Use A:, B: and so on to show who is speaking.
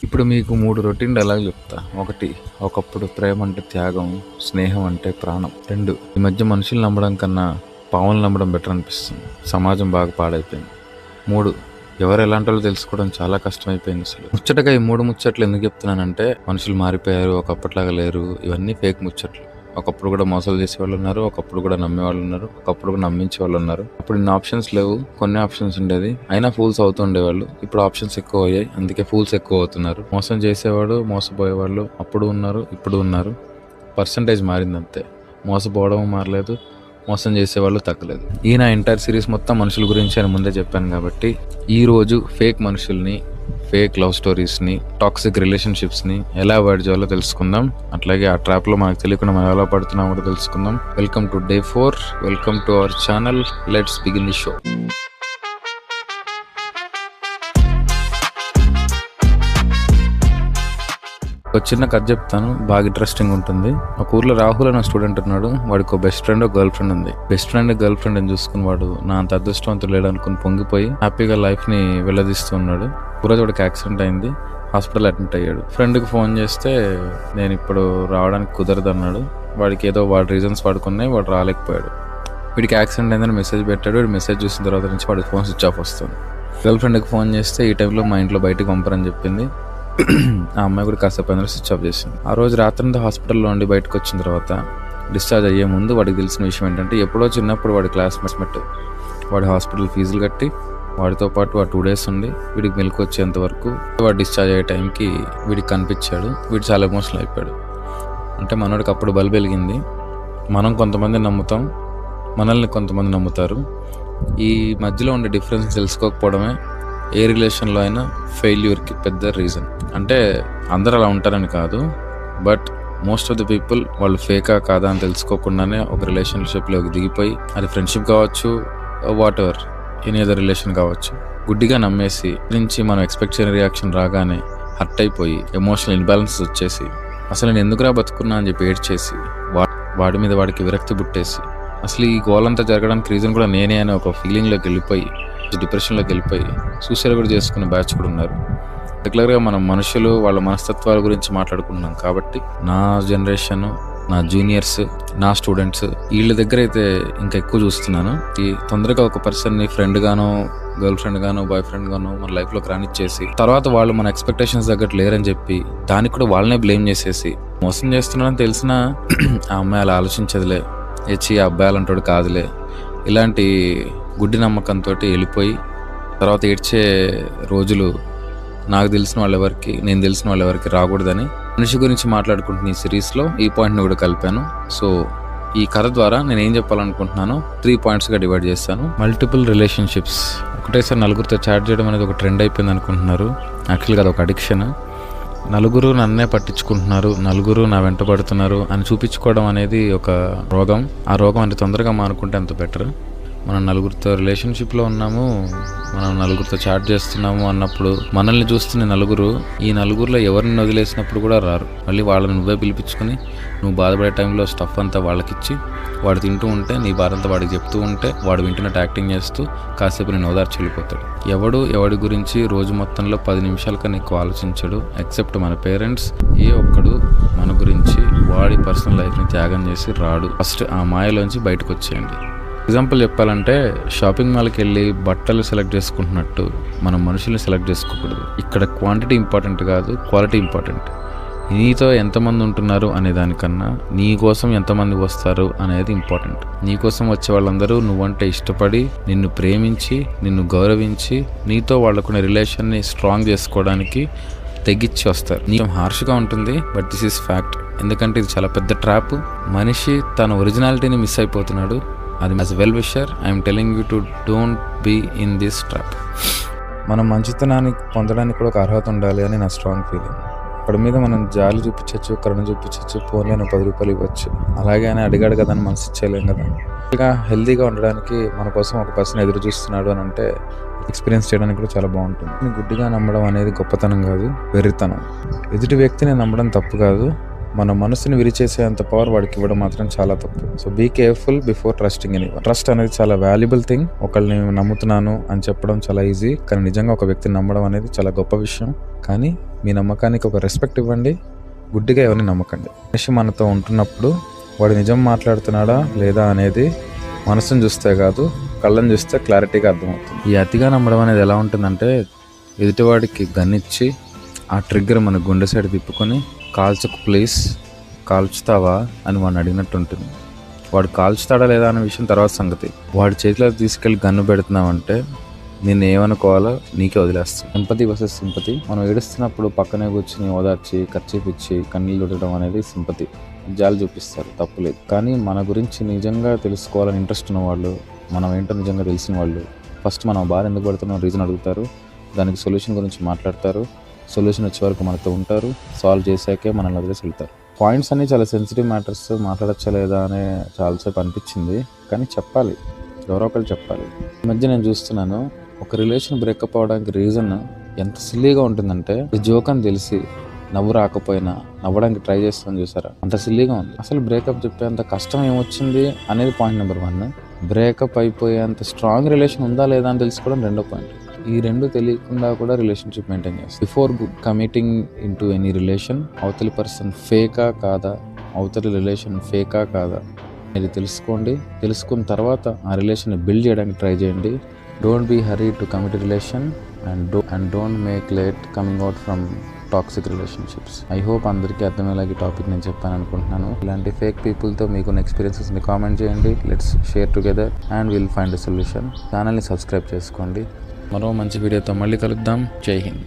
A: ఇప్పుడు మీకు 3 రొటీన్ డైలాగులు చెప్తా. 1, ఒకప్పుడు ప్రేమ అంటే త్యాగం, స్నేహం అంటే ప్రాణం. 2, ఈ మధ్య మనుషులు నమ్మడం కన్నా పావులు నమ్మడం బెటర్ అనిపిస్తుంది, సమాజం బాగా పాడైపోయింది. 3, ఎవరు ఎలాంటోళ్ళు తెలుసుకోవడం చాలా కష్టమైపోయింది. అసలు ముచ్చటగా ఈ 3 ముచ్చట్లు ఎందుకు చెప్తున్నానంటే, మనుషులు మారిపోయారు, ఒకప్పట్లాగా లేరు, ఇవన్నీ ఫేక్ ముచ్చట్లు. ఒకప్పుడు కూడా మోసాలు చేసేవాళ్ళు ఉన్నారు, ఒకప్పుడు కూడా నమ్మేవాళ్ళు ఉన్నారు, ఒకప్పుడు కూడా నమ్మించే వాళ్ళు ఉన్నారు. అప్పుడు ఇన్ని ఆప్షన్స్ లేవు, కొన్ని ఆప్షన్స్ ఉండేది, అయినా ఫూల్స్ అవుతూ ఉండేవాళ్ళు. ఇప్పుడు ఆప్షన్స్ ఎక్కువ అయ్యాయి, అందుకే ఫూల్స్ ఎక్కువ అవుతున్నారు. మోసం చేసేవాడు, మోసపోయేవాళ్ళు అప్పుడు ఉన్నారు, ఇప్పుడు ఉన్నారు. పర్సంటేజ్ మారింది అంతే. మోసపోవడం మారలేదు, మోసం చేసేవాళ్ళు తగ్గలేదు. ఈయన ఎంటైర్ సిరీస్ మొత్తం మనుషుల గురించి అని ముందే చెప్పాను కాబట్టి ఈరోజు ఫేక్ మనుషుల్ని, ఫేక్ లవ్ స్టోరీస్ని, టాక్సిక్ రిలేషన్షిప్స్ని ఎలా అవాయిడ్ చేయాలో తెలుసుకుందాం. అట్లాగే ఆ ట్రాప్లో మనకు తెలియకుండా మనం ఎలా పడుతున్నామో కూడా తెలుసుకుందాం. Welcome to day 4, welcome to our channel. Let's begin the show. ఒక చిన్న కథ చెప్తాను, బాగా ఇంట్రెస్టింగ్ ఉంటుంది. ఒక ఊర్లో రాహుల్ అనే స్టూడెంట్ ఉన్నాడు. వాడికి ఒక బెస్ట్ ఫ్రెండ్, ఒక గర్ల్ ఫ్రెండ్ ఉంది. బెస్ట్ ఫ్రెండ్ గర్ల్ ఫ్రెండ్ అని చూసుకుని వాడు నా అంత అదృష్టవంతుడు లేడు అనుకుని పొంగిపోయి హ్యాపీగా లైఫ్ ని వెళ్ళదీస్తూ ఉన్నాడు. ఒకరోజు వాడికి యాక్సిడెంట్ అయింది, హాస్పిటల్ అడ్మిట్ అయ్యాడు. ఫ్రెండ్కి ఫోన్ చేస్తే నేను ఇప్పుడు రావడానికి కుదరదు అన్నాడు. వాడికి ఏదో వాడి రీజన్స్ వాడుకున్నాయి, వాడు రాలేకపోయాడు. వీడికి యాక్సిడెంట్ అయిందని మెసేజ్ పెట్టాడు. వీడు మెసేజ్ చూసిన తర్వాత నుంచి వాడికి ఫోన్ స్విచ్ ఆఫ్ వస్తుంది. గర్ల్ ఫ్రెండ్కి ఫోన్ చేస్తే ఈ టైంలో మా ఇంట్లో బయటకు పంపరని చెప్పింది. ఆ అమ్మాయి కూడా కాసేపు అందరూ స్విచ్ ఆఫ్ చేసింది. ఆ రోజు రాత్రి హాస్పిటల్లో ఉండి బయటకు వచ్చిన తర్వాత డిశ్చార్జ్ అయ్యే ముందు వాడికి తెలిసిన విషయం ఏంటంటే, ఎప్పుడో చిన్నప్పుడు వాడి క్లాస్మేట్ వాడి హాస్పిటల్ ఫీజులు కట్టి వాడితో పాటు ఆ 2 days ఉండి వీడికి మెలకు వచ్చేంత వరకు వాడు డిశ్చార్జ్ అయ్యే టైంకి వీడికి కనిపించాడు. వీడు చాలా ఎమోషనల్ అయిపోయాడు. అంటే మనోడికి అప్పుడు బల్బు వెలిగింది. మనం కొంతమంది నమ్ముతాం, మనల్ని కొంతమంది నమ్ముతారు. ఈ మధ్యలో ఉండే డిఫరెన్స్ తెలుసుకోకపోవడమే ఏ రిలేషన్లో అయినా ఫెయిల్యూర్కి పెద్ద రీజన్. అంటే అందరు అలా ఉంటారని కాదు, but most of the people వాళ్ళు ఫేకా కాదా అని తెలుసుకోకుండానే ఒక రిలేషన్షిప్లోకి దిగిపోయి, అది ఫ్రెండ్షిప్ కావచ్చు, what ever any other relation కావచ్చు, గుడ్డిగా నమ్మేసి నుంచి మనం ఎక్స్పెక్ట్ చేయని రియాక్షన్ రాగానే హర్ట్ అయిపోయి ఎమోషనల్ ఇన్బ్యాలెన్స్ వచ్చేసి అసలు నేను ఎందుకురా బతుకున్నా అని చెప్పి ఏడ్చేసి వాడి మీద వాడికి విరక్తి పుట్టేసి అసలు ఈ గోలంతా జరగడానికి రీజన్ కూడా నేనే అనే ఒక ఫీలింగ్లోకి వెళ్ళిపోయి, డిప్రెషన్లోకి వెళ్ళిపోయి సూసైడ్ కూడా చేసుకునే బ్యాచ్ కూడా ఉన్నారు. రెగ్యులర్గా మనం మనుషులు వాళ్ళ మనస్తత్వాల గురించి మాట్లాడుకుంటున్నాం కాబట్టి నా జనరేషన్, నా జూనియర్స్, నా స్టూడెంట్స్ వీళ్ళ దగ్గర అయితే ఇంకా ఎక్కువ చూస్తున్నాను. ఈ తొందరగా ఒక పర్సన్ని ఫ్రెండ్ గానో, గర్ల్ ఫ్రెండ్ గానో, బాయ్ ఫ్రెండ్ గానో మన లైఫ్లోకి రానిచ్చేసి తర్వాత వాళ్ళు మన ఎక్స్పెక్టేషన్స్ తగ్గట్టు లేరని చెప్పి దానికి కూడా వాళ్ళనే బ్లేమ్ చేసేసి మోసం చేస్తున్నారని తెలిసినా ఆ అమ్మాయి అలా ఆలోచించదులే, ఏచి ఆ అబ్బాయి అలాంటోడు కాదులే, ఇలాంటి గుడ్డి నమ్మకంతో వెళ్ళిపోయి తర్వాత ఏడ్చే రోజులు నాకు తెలిసిన వాళ్ళెవరికి, నేను తెలిసిన వాళ్ళెవరికి రాకూడదని మనిషి గురించి మాట్లాడుకుంటున్న ఈ సిరీస్లో ఈ పాయింట్ని కూడా కలిపాను. సో ఈ కథ ద్వారా నేను ఏం చెప్పాలనుకుంటున్నానో 3 pointsగా డివైడ్ చేస్తాను. Multiple relationships. ఒకటేసారి నలుగురితో చాట్ చేయడం అనేది ఒక ట్రెండ్ అయిపోయింది అనుకుంటున్నారు. యాక్చువల్గా అది ఒక అడిక్షన్. నలుగురు నన్నే పట్టించుకుంటున్నారు, నలుగురు నా వెంట పడుతున్నారు అని చూపించుకోవడం అనేది ఒక రోగం. ఆ రోగం అంత తొందరగా మానుకుంటే అంత బెటర్. మనం నలుగురితో రిలేషన్షిప్లో ఉన్నాము, మనం నలుగురితో చాట్ చేస్తున్నాము అన్నప్పుడు మనల్ని చూస్తున్న నలుగురు, ఈ నలుగురిలో ఎవరిని వదిలేసినప్పుడు కూడా రారు. మళ్ళీ వాళ్ళని నువ్వే పిలిపించుకుని నువ్వు బాధపడే టైంలో స్టఫ్ అంతా వాళ్ళకిచ్చి వాడు తింటూ ఉంటే నీ బాధంతా వాడికి చెప్తూ ఉంటే వాడు వింటున్నట్టు యాక్టింగ్ చేస్తూ కాసేపు నేను ఓదార్చి వెళ్ళిపోతాడు. ఎవడి గురించి రోజు మొత్తంలో 10 నిమిషాల కన్నా ఎక్కువ ఆలోచించడు, ఎక్సెప్ట్ మన పేరెంట్స్. ఏ ఒక్కడు మన గురించి వాడి పర్సనల్ లైఫ్ని త్యాగం చేసి రాడు. ఫస్ట్ ఆ మాయలోంచి బయటకు వచ్చేయండి. ఎగ్జాంపుల్ చెప్పాలంటే, షాపింగ్ మాల్కి వెళ్ళి బట్టలు సెలెక్ట్ చేసుకుంటున్నట్టు మనం మనుషుల్ని సెలెక్ట్ చేసుకోకూడదు. ఇక్కడ క్వాంటిటీ ఇంపార్టెంట్ కాదు, క్వాలిటీ ఇంపార్టెంట్. నీతో ఎంతమంది ఉంటున్నారు అనే దానికన్నా నీ కోసం ఎంతమంది వస్తారు అనేది ఇంపార్టెంట్. నీ కోసం వచ్చే వాళ్ళందరూ నువ్వంటే ఇష్టపడి, నిన్ను ప్రేమించి, నిన్ను గౌరవించి, నీతో వాళ్ళకున్న రిలేషన్ని స్ట్రాంగ్ చేసుకోవడానికి తెగించి వస్తారు. నీకు హార్ష్గా ఉంటుంది, బట్ దిస్ ఈస్ ఫ్యాక్ట్. ఎందుకంటే ఇది చాలా పెద్ద ట్రాప్. మనిషి తన ఒరిజినాలిటీని మిస్ అయిపోతున్నాడు. అది as well wisher I'm telling you to don't be in this trap. మనం మంచితనాన్ని పొందడానికి కూడా ఒక అర్హత ఉండాలి అని నా స్ట్రాంగ్ ఫీలింగ్. అక్కడ మీద మనం జాలి చూపించవచ్చు, కరుణ చూపించవచ్చు, పోన్లే 10 రూపాయలు ఇవ్వచ్చు. అలాగే అని అడిగాడు కదా అని మనసు ఇచ్చేయలేం కదా. ఇంకా హెల్తీగా ఉండడానికి మన కోసం ఒక పర్సన్ ఎదురు చూస్తున్నాడు అని అంటే ఎక్స్పీరియన్స్ చేయడానికి కూడా చాలా బాగుంటుంది. గుడ్డిగా నమ్మడం అనేది గొప్పతనం కాదు, వెర్రితనం. ఎదుటి వ్యక్తిని నమ్మడం తప్పు కాదు, మన మనసుని విరిచేసేంత పవర్ వాడికి ఇవ్వడం మాత్రం చాలా తప్పు. So be careful before trusting anyone. Trust అనేది చాలా వాల్యుబుల్ థింగ్. ఒకళ్ళని నమ్ముతున్నాను అని చెప్పడం చాలా ఈజీ, కానీ నిజంగా ఒక వ్యక్తిని నమ్మడం అనేది చాలా గొప్ప విషయం. కానీ మీ నమ్మకానికి ఒక రెస్పెక్ట్ ఇవ్వండి, గుడ్డిగా ఎవరిని నమ్మకండి. మనిషి మనతో ఉంటున్నప్పుడు వాడు నిజం మాట్లాడుతున్నాడా లేదా అనేది మనసును చూస్తే కాదు, కళ్ళని చూస్తే క్లారిటీగా అర్థమవుతుంది. ఈ అతిగా నమ్మడం అనేది ఎలా ఉంటుందంటే, ఎదుటివాడికి గన్నిచ్చి ఆ ట్రిగ్గర్ మన గుండె సైడ్ తిప్పుకొని కాల్చకు ప్లీజ్, కాల్చుతావా అని వాడిని అడిగినట్టు ఉంటుంది. వాడు కాల్చుతాడా లేదా అనే విషయం తర్వాత సంగతి. వాడి చేతిలో తీసుకెళ్ళి గన్ను పెడుతున్నావంటే నేను ఏమనుకోవాలో నీకే వదిలేస్తాను. Sympathy versus sympathy. మనం ఏడుస్తున్నప్పుడు పక్కనే కూర్చుని ఓదార్చి కర్చీఫ్ ఇచ్చి కన్నీళ్ళు తుడటం అనేది సింపతి, జాలి చూపిస్తారు, తప్పులేదు. కానీ మన గురించి నిజంగా తెలుసుకోవాలని ఇంట్రెస్ట్ ఉన్న వాళ్ళు, మనం ఏంటో నిజంగా తెలిసిన వాళ్ళు ఫస్ట్ మనం బాధ ఎందుకు పడుతున్నాం రీజన్ అడుగుతారు, దానికి సొల్యూషన్ గురించి మాట్లాడతారు, సొల్యూషన్ వచ్చే వరకు మనతో ఉంటారు, సాల్వ్ చేశాకే మనల్ని వదిలేసి వెళ్తారు. పాయింట్స్ అన్నీ చాలా సెన్సిటివ్ మ్యాటర్స్, మాట్లాడచ్చా లేదా అనే చాలాసేపు అనిపించింది, కానీ చెప్పాలి, ఎవరో ఒకరు చెప్పాలి. ఈ మధ్య నేను చూస్తున్నాను, ఒక రిలేషన్ బ్రేకప్ అవడానికి రీజన్ ఎంత సిల్లీగా ఉంటుందంటే, జోక్ అని తెలిసి నవ్వు రాకపోయినా నవ్వడానికి ట్రై చేస్తామని చూసారా, అంత సిల్లీగా ఉంది. అసలు బ్రేకప్ చెప్పేంత కష్టం ఏమొచ్చింది అనేది పాయింట్ నెంబర్ 1. బ్రేకప్ అయిపోయేంత స్ట్రాంగ్ రిలేషన్ ఉందా లేదా అని తెలుసుకోవడం రెండో పాయింట్. ఈ రెండు తెలియకుండా కూడా రిలేషన్షిప్ మెయింటైన్ చేస్తాం. Before committing in to any relation, అవతలి పర్సన్ ఫేకా కాదా, అవతలి రిలేషన్ ఫేకా కాదా మీరు తెలుసుకోండి. తెలుసుకున్న తర్వాత ఆ రిలేషన్ బిల్డ్ చేయడానికి ట్రై చేయండి. Don't be hurry to commit relation and don't make late coming out from toxic relationships. I hope అందరికీ అర్థమయ్యేలాగా ఈ టాపిక్ నేను చెప్పాను అనుకుంటున్నాను. ఇలాంటి ఫేక్ పీపుల్తో మీకున్న ఎక్స్పీరియన్సెస్ని కామెంట్ చేయండి. Let's share together and will find a solution. ఛానల్ని సబ్స్క్రైబ్ చేసుకోండి. మరో మంచి వీడియోతో మళ్ళీ కలుద్దాం. జై హింద్.